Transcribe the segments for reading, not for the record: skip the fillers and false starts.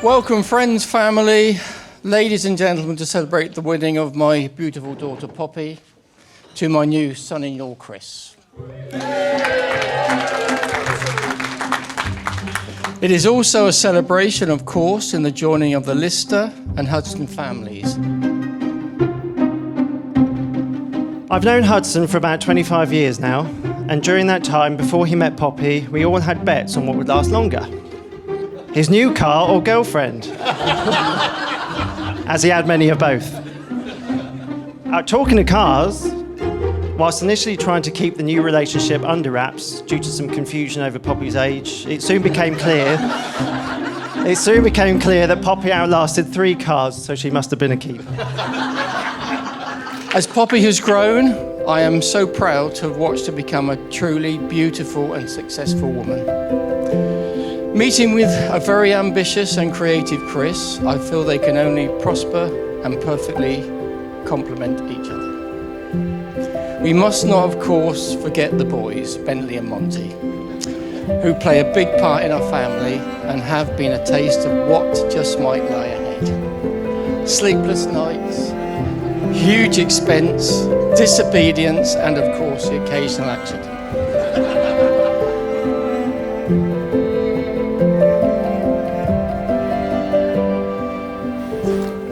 Welcome, friends, family, ladies and gentlemen, to celebrate the wedding of my beautiful daughter, Poppy, to my new son-in-law, Chris. It is also a celebration, of course, in the joining of the Lister and Hudson families. I've known Hudson for about 25 years now, and during that time, before he met Poppy, we all had bets on what would last longer. His new car or girlfriend, as he had many of both. Talking of cars, whilst initially trying to keep the new relationship under wraps due to some confusion over Poppy's age, it soon became clear that Poppy outlasted 3 cars, so she must have been a keep. As Poppy has grown, I am so proud to have watched her become a truly beautiful and successful woman. Meeting with a very ambitious and creative Chris, I feel they can only prosper and perfectly complement each other. We must not, of course, forget the boys, Bentley and Monty, who play a big part in our family and have been a taste of what just might lie ahead. Sleepless nights, huge expense, disobedience, and of course the occasional accident.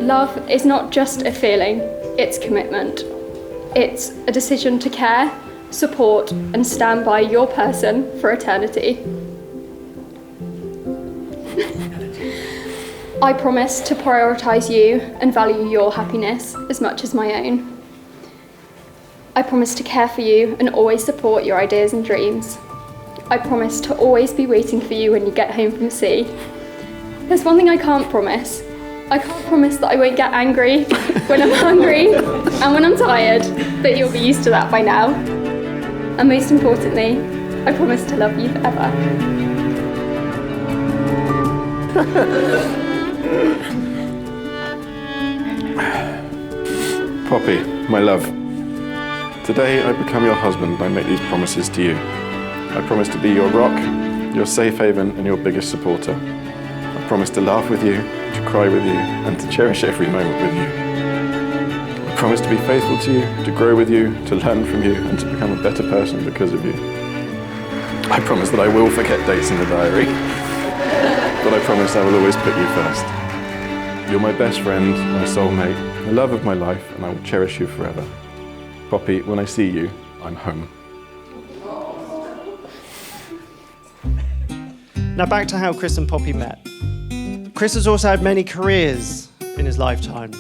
Love is not just a feeling, it's commitment. It's a decision to care, support, and stand by your person for eternity. I promise to prioritise you and value your happiness as much as my own. I promise to care for you and always support your ideas and dreams. I promise to always be waiting for you when you get home from sea. There's one thing I can't promise. I can't promise that I won't get angry when I'm hungry and when I'm tired, but you'll be used to that by now. And most importantly, I promise to love you forever. Poppy, my love, today I become your husband and I make these promises to you. I promise to be your rock, your safe haven and your biggest supporter. I promise to laugh with you, to cry with you and to cherish every moment with you. I promise to be faithful to you, to grow with you, to learn from you and to become a better person because of you. I promise that I will forget dates in the diary, but I promise I will always put you first. You're my best friend, my soulmate, the love of my life, and I will cherish you forever. Poppy, when I see you, I'm home. Now back to how Chris and Poppy met. Chris has also had many careers in his lifetime.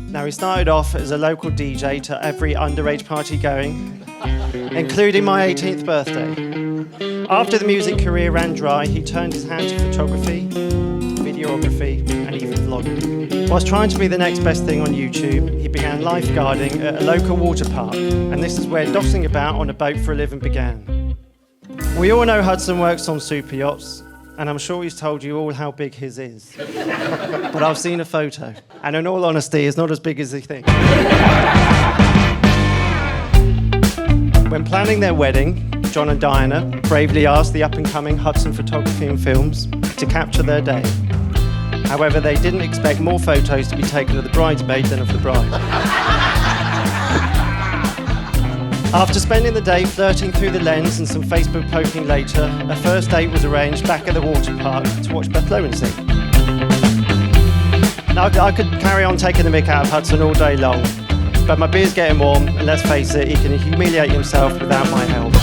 Now he started off as a local DJ to every underage party going, including my 18th birthday. After the music career ran dry, he turned his hand to photography, videography, and even vlogging. Whilst trying to be the next best thing on YouTube, he began lifeguarding at a local water park, and this is where dossing about on a boat for a living began. We all know Hudson works on super yachts, and I'm sure he's told you all how big his is. But I've seen a photo, and in all honesty, it's not as big as he thinks. When planning their wedding, John and Diana bravely asked the up-and-coming Hudson Photography and Films to capture their day. However, they didn't expect more photos to be taken of the bridesmaid than of the bride. After spending the day flirting through the lens and some Facebook poking later, a first date was arranged back at the water park to watch Beth Lowen sing. Now, I could carry on taking the mick out of Hudson all day long, but my beer's getting warm, and let's face it, he can humiliate himself without my help.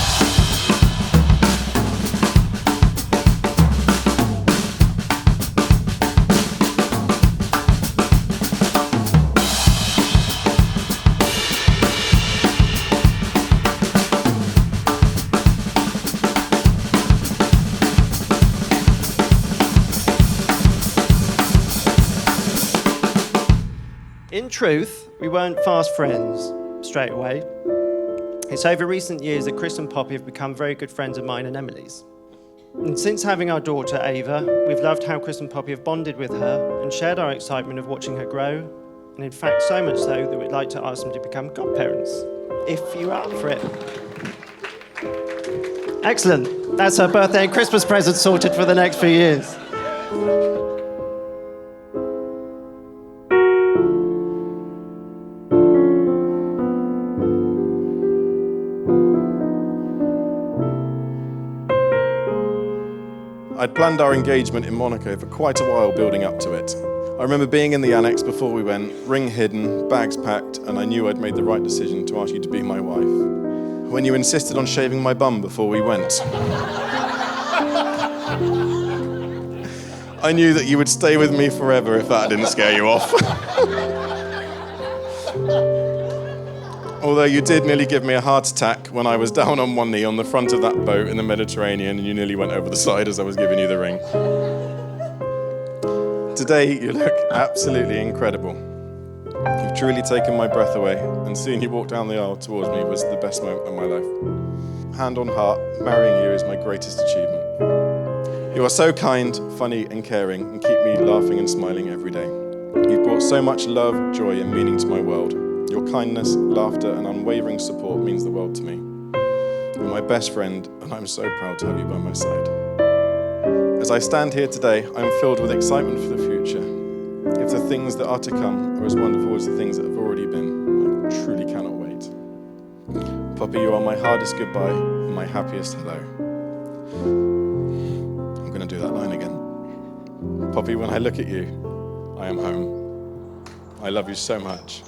In truth, we weren't fast friends straight away. It's over recent years that Chris and Poppy have become very good friends of mine and Emily's. And since having our daughter, Ava, we've loved how Chris and Poppy have bonded with her and shared our excitement of watching her grow, and in fact so much so that we'd like to ask them to become godparents, if you're up for it. Excellent. That's her birthday and Christmas present sorted for the next few years. I'd planned our engagement in Monaco for quite a while building up to it. I remember being in the annex before we went, ring hidden, bags packed, and I knew I'd made the right decision to ask you to be my wife. When you insisted on shaving my bum before we went, I knew that you would stay with me forever if that didn't scare you off. Although you did nearly give me a heart attack when I was down on one knee on the front of that boat in the Mediterranean and you nearly went over the side as I was giving you the ring. Today, you look absolutely incredible. You've truly taken my breath away, and seeing you walk down the aisle towards me was the best moment of my life. Hand on heart, marrying you is my greatest achievement. You are so kind, funny, and caring, and keep me laughing and smiling every day. You've brought so much love, joy, and meaning to my world. Your kindness, laughter, and unwavering support means the world to me. You're my best friend, and I'm so proud to have you by my side. As I stand here today, I'm filled with excitement for the future. If the things that are to come are as wonderful as the things that have already been, I truly cannot wait. Poppy, you are my hardest goodbye and my happiest hello. I'm going to do that line again. Poppy, when I look at you, I am home. I love you so much.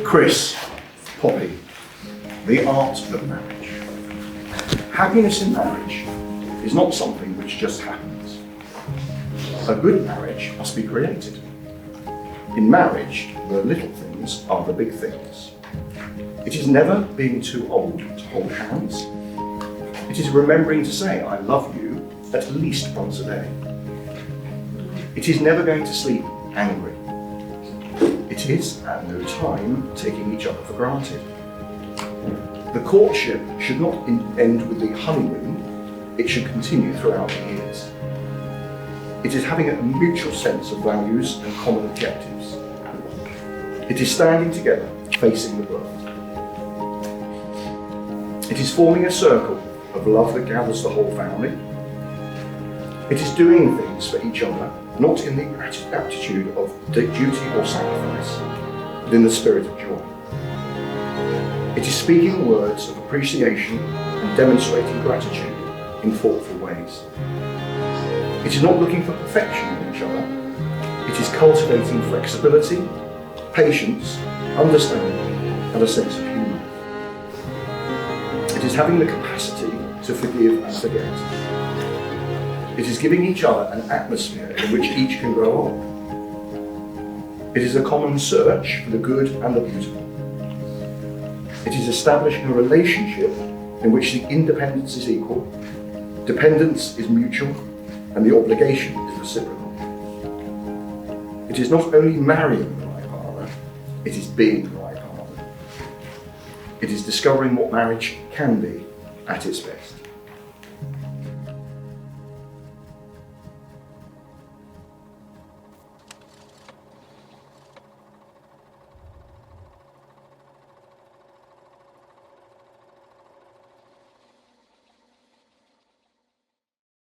Chris, Poppy, the art of marriage. Happiness in marriage is not something which just happens. A good marriage must be created. In marriage, the little things are the big things. It is never being too old to hold hands. It is remembering to say, I love you, at least once a day. It is never going to sleep angry. It is, at no time, taking each other for granted. The courtship should not end with the honeymoon, it should continue throughout the years. It is having a mutual sense of values and common objectives. It is standing together, facing the world. It is forming a circle of love that gathers the whole family. It is doing things for each other, not in the attitude of duty or sacrifice, but in the spirit of joy. It is speaking words of appreciation and demonstrating gratitude in thoughtful ways. It is not looking for perfection in each other. It is cultivating flexibility, patience, understanding, and a sense of humour. It is having the capacity to forgive and forget. It is giving each other an atmosphere in which each can grow old. It is a common search for the good and the beautiful. It is establishing a relationship in which the independence is equal, dependence is mutual, and the obligation is reciprocal. It is not only marrying the right partner, it is being the right partner. It is discovering what marriage can be at its best.